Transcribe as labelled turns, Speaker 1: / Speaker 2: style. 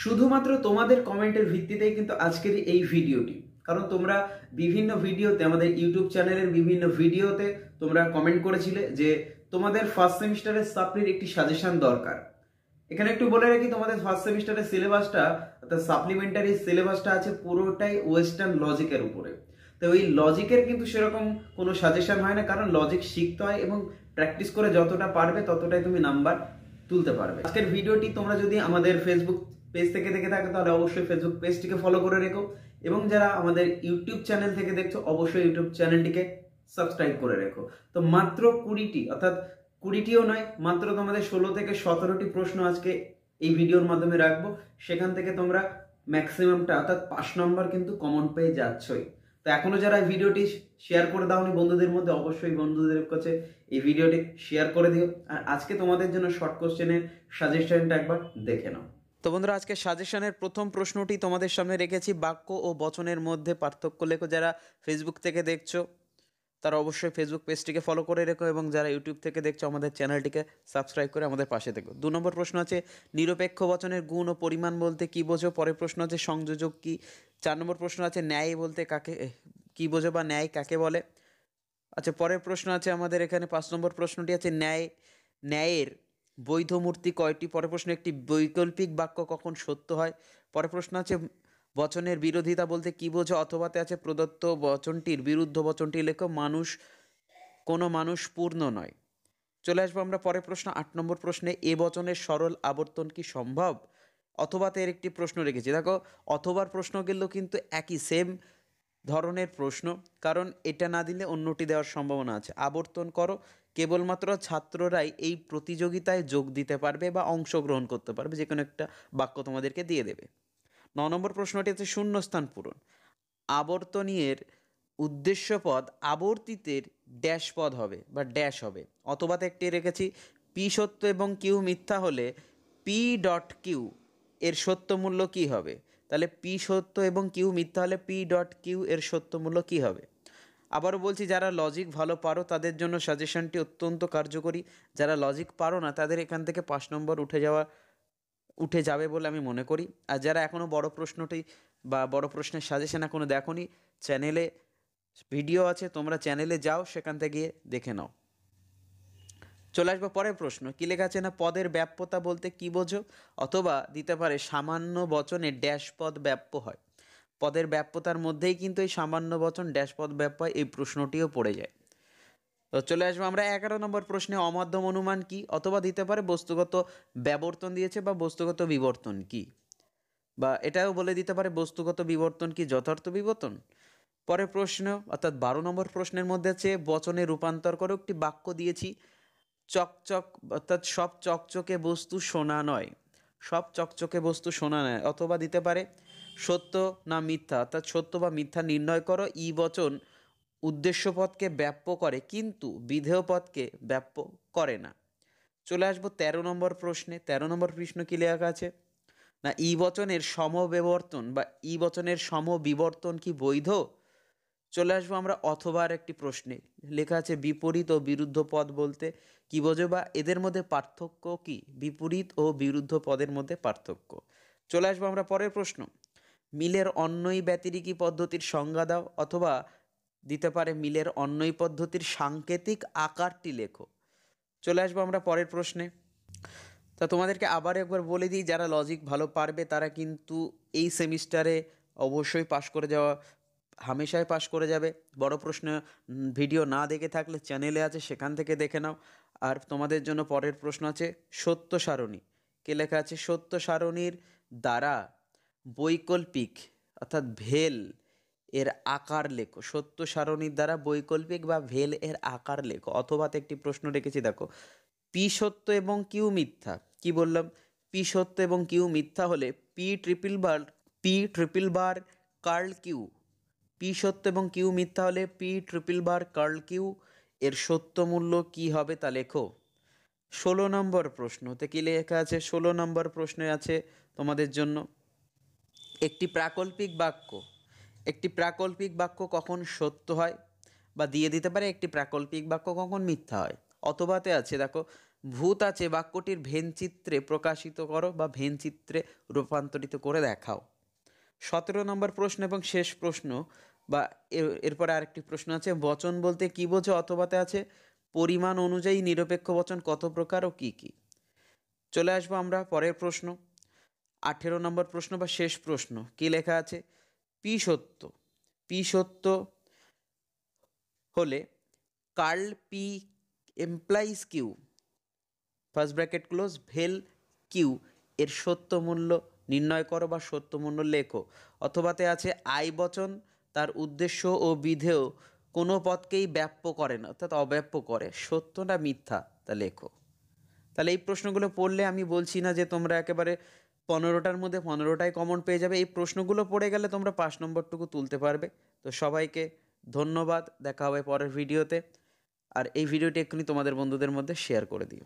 Speaker 1: শুধুমাত্র তোমাদের কমেন্টের ভিত্তিতেই কিন্তু আজকের এই ভিডিওটি, কারণ তোমরা বিভিন্ন ভিডিওতে, আমাদের ইউটিউব চ্যানেলের বিভিন্ন ভিডিওতে তোমরা কমেন্ট করেছিলে যে তোমাদের ফার্স্ট সেমিস্টারের সাপ্লির একটি সাজেশন দরকার। এখানে একটু বলে রাখি, তোমাদের ফার্স্ট সেমিস্টারের সিলেবাসটা অর্থাৎ সাপ্লিমেন্টারি সিলেবাসটা আছে পুরোটাই ওয়েস্টার্ন লজিকের উপরে। তো ওই লজিকের কিন্তু সেরকম কোনো সাজেশন হয় না, কারণ লজিক শিখতে হয় এবং প্র্যাকটিস করে যতটা পারবে ততটাই তুমি নাম্বার তুলতে পারবে। আজকের ভিডিওটি তোমরা যদি আমাদের ফেসবুক পেজ থেকে দেখে থাকো তাহলে অবশ্যই ফেসবুক পেজটিকে ফলো করে রেখো, এবং যারা আমাদের ইউটিউব চ্যানেল থেকে দেখছো অবশ্যই ইউটিউব চ্যানেলটিকে সাবস্ক্রাইব করে রেখো। তো মাত্র 20টি, অর্থাৎ 20টিও নয়, মাত্র তোমাদের 16 থেকে 17টি প্রশ্ন আজকে এই ভিডিওর মাধ্যমে রাখবো। সেখান থেকে তোমরা ম্যাক্সিমামটা অর্থাৎ 5 নম্বর কিন্তু কমন পেয়ে যাচ্ছই। তো এখনো যারা এই ভিডিওটি শেয়ার করে দাওনি বন্ধুদের মধ্যে, অবশ্যই বন্ধুদের কাছে এই ভিডিওটি শেয়ার করে দিও। আর আজকে তোমাদের জন্য শর্ট কোশ্চেনের সাজেশনটা একবার দেখে নাও। তো বন্ধুরা, আজকে সাজেশনের প্রথম প্রশ্নটি তোমাদের সামনে রেখেছি, বাক্য ও বচনের মধ্যে পার্থক্য লেখো। যারা ফেসবুক থেকে দেখছো তারা অবশ্যই ফেসবুক পেজটিকে ফলো করে রেখো, এবং যারা ইউটিউব থেকে দেখছো আমাদের চ্যানেলটিকে সাবস্ক্রাইব করে আমাদের পাশে থেকো। 2 নম্বর প্রশ্ন আছে, নিরপেক্ষ বচনের গুণ ও পরিমাণ বলতে কি বোঝো? পরের প্রশ্ন আছে, সংযোজক কি? 4 নম্বর প্রশ্ন আছে, ন্যায় বলতে কাকে কি বোঝো বা ন্যায় কাকে বলে? আচ্ছা, পরের প্রশ্ন আছে আমাদের এখানে 5 নম্বর প্রশ্নটি আছে, ন্যায়ের বৈধ মূর্তি কয়টি? পরের প্রশ্ন, একটি বৈকল্পিক বাক্য কখন সত্য হয়? পরের প্রশ্ন আছে, বচনের বিরোধিতা বলতে কি বোঝো? অথবাতে আছে, প্রদত্ত বচনটির বিরুদ্ধ বচনটি লেখো। কোনো মানুষ পূর্ণ নয়। চলে আসবো আমরা পরের প্রশ্ন 8 নম্বর প্রশ্নে, এ বচনের সরল আবর্তন কি সম্ভব? অথবাতে এর একটি প্রশ্ন রেখেছি। দেখো, অথবার প্রশ্নগুলো কিন্তু একই সেম ধরনের প্রশ্ন, কারণ এটা না দিলে অন্যটি দেওয়ার সম্ভাবনা আছে। আবর্তন করো, কেবলমাত্র ছাত্ররাই এই প্রতিযোগিতায় যোগ দিতে পারবে বা অংশগ্রহণ করতে পারবে, যে কোনো একটা বাক্য তোমাদেরকে দিয়ে দেবে। 9 নম্বর প্রশ্নটি হচ্ছে শূন্যস্থান পূরণ। আবর্তনীয়ের উদ্দেশ্য পদ আবর্তিতের ড্যাশ পদ হবে বা ড্যাশ হবে। অথবাতে একটি রেখেছি, পি সত্য এবং কিউ মিথ্যা হলে পি ডট কিউ এর সত্য মূল্য কী হবে? তাহলে পি সত্য এবং কিউ মিথ্যা হলে পি ডট কিউ এর সত্য মূল্য কী হবে? আবারও বলছি, যারা লজিক ভালো পারো তাদের জন্য সাজেশনটি অত্যন্ত কার্যকরী। যারা লজিক পারো না তাদের এখান থেকে 5 নম্বর উঠে যাবে বলে আমি মনে করি। আর যারা এখনও বড় প্রশ্নটি বা বড় প্রশ্নের সাজেশন এখনও দেখোনি, চ্যানেলে ভিডিও আছে, তোমরা চ্যানেলে যাও, সেখান থেকে গিয়ে দেখে নাও। চলে আসবো পরের প্রশ্ন, কি লেখা আছে না, পদের ব্যাপ্যতা বলতে কি বোঝো? অথবা দিতে পারে, সামান্য বচনে ড্যাশ পদ ব্যাপ্য হয়। পদের ব্যাপ্যতার মধ্যেই কিন্তু এই সামান্য বচন ড্যাশ পদ ব্যাপ্য হয়, এই প্রশ্নটিও পড়ে যায়। তো চলে আসবো আমরা 11 নম্বর প্রশ্নে, অমাধ্যম অনুমান কি? অথবা দিতে পারে, বস্তুগত ব্যাবর্তন দিয়েছে বা বস্তুগত বিবর্তন কি, বা এটাও বলে দিতে পারে, বস্তুগত বিবর্তন কি যথার্থ বিবর্তন? পরের প্রশ্ন অর্থাৎ 12 নম্বর প্রশ্নের মধ্যে আছে, বচনে রূপান্তর করে একটি বাক্য দিয়েছি, চকচক অর্থাৎ সব চকচকে বস্তু সোনা নয়। সব চকচকে বস্তু সোনা নয়। অথবা দিতে পারে, সত্য না মিথ্যা, অর্থাৎ সত্য বা মিথ্যা নির্ণয় করো। ই বচন উদ্দেশ্য পদকে ব্যাপ্য করে কিন্তু বিধেয় পদকে ব্যাপ্য করে না। চলে আসবো 13 নম্বর প্রশ্নে। 13 নম্বর প্রশ্ন কি লেখা আছে না, ই বচনের সমবিবর্তন বা ই বচনের সমবিবর্তন কি বৈধ? চলে আসবো আমরা অথবার একটি প্রশ্নে, লেখা আছে, বিপরীত ও বিরুদ্ধ পদ বলতে কি বোঝো বা এদের মধ্যে পার্থক্য কি? বিপরীত ও বিরুদ্ধ পদের মধ্যে পার্থক্য। চলে আসবো আমরা পরের প্রশ্ন, মিলের অন্যই ব্যতিরিকী পদ্ধতির সংজ্ঞা দাও। অথবা দিতে পারে, মিলের অন্যই পদ্ধতির সাংকেতিক আকারটি লেখো। চলে আসবো আমরা পরের প্রশ্নে। তা তোমাদেরকে আবার একবার বলে দিই, যারা লজিক ভালো পারবে তারা কিন্তু এই সেমিস্টারে অবশ্যই পাশ করে যাওয়া, হামেশাই পাশ করে যাবে। বড় প্রশ্ন ভিডিও না দেখে থাকলে চ্যানেলে আছে, সেখান থেকে দেখে নাও। আর তোমাদের জন্য পরের প্রশ্ন আছে, সত্য সারণী কে লেখা আছে, সত্য সারণীর দ্বারা বৈকল্পিক অর্থাৎ ভেল এর আকার লেখো। সত্য সারণীর দ্বারা বৈকল্পিক বা ভেল এর আকার লেখো। অথবাতে একটি প্রশ্ন রেখেছি, দেখো, পি সত্য এবং কিউ মিথ্যা। কি বললাম? পি সত্য এবং কিউ মিথ্যা হলে P triple bar curl Q. P সত্য এবং কিউ মিথ্যা হলে P triple bar curl Q এর সত্য মূল্য কি হবে তা লেখো। 16 নম্বর প্রশ্নতে কি লেখা আছে? 16 নম্বর প্রশ্নে আছে তোমাদের জন্য, একটি প্রাকল্পিক বাক্য কখন সত্য হয়, বা দিয়ে দিতে পারে একটি প্রাকল্পিক বাক্য কখন মিথ্যা হয়। অথবাতে আছে, দেখো, ভূত আছে বাক্যটির ভেনচিত্রে প্রকাশিত করো বা ভেনচিত্রে রূপান্তরিত করে দেখাও। 17 নম্বর প্রশ্ন এবং শেষ প্রশ্ন বা এরপরে আরেকটি প্রশ্ন আছে, বচন বলতে কী বোঝো? অথবাতে আছে পরিমাণ অনুযায়ী নিরপেক্ষ বচন কত প্রকার ও কী কী। চলে আসবো আমরা পরের প্রশ্ন, 18 নম্বর প্রশ্ন বা শেষ প্রশ্ন। কি লেখা আছে? পি সত্য। পি সত্য হলে কার্ল P implies Q, first bracket close, ভেল কিউ এর সত্য মূল্য নির্ণয় করো বা সত্য মূল্য লেখো। অথবাতে আছে আই বচন তার উদ্দেশ্য ও বিধেয় কোনো পদকেই ব্যাপ্য করে না, অর্থাৎ অব্যাপ্য করে, সত্য না মিথ্যা তা লেখো। তাহলে এই প্রশ্নগুলো পড়লে আমি বলছি না যে তোমরা একেবারে 15টার মধ্যে 15টাই কমন পেয়ে যাবে, এই প্রশ্নগুলো পড়ে গেলে তোমরা 5 নম্বরটুকু তুলতে পারবে। তো সবাইকে ধন্যবাদ, দেখা হবে পরের ভিডিওতে। আর এই ভিডিওটি এক্ষুনি তোমাদের বন্ধুদের মধ্যে শেয়ার করে দিও।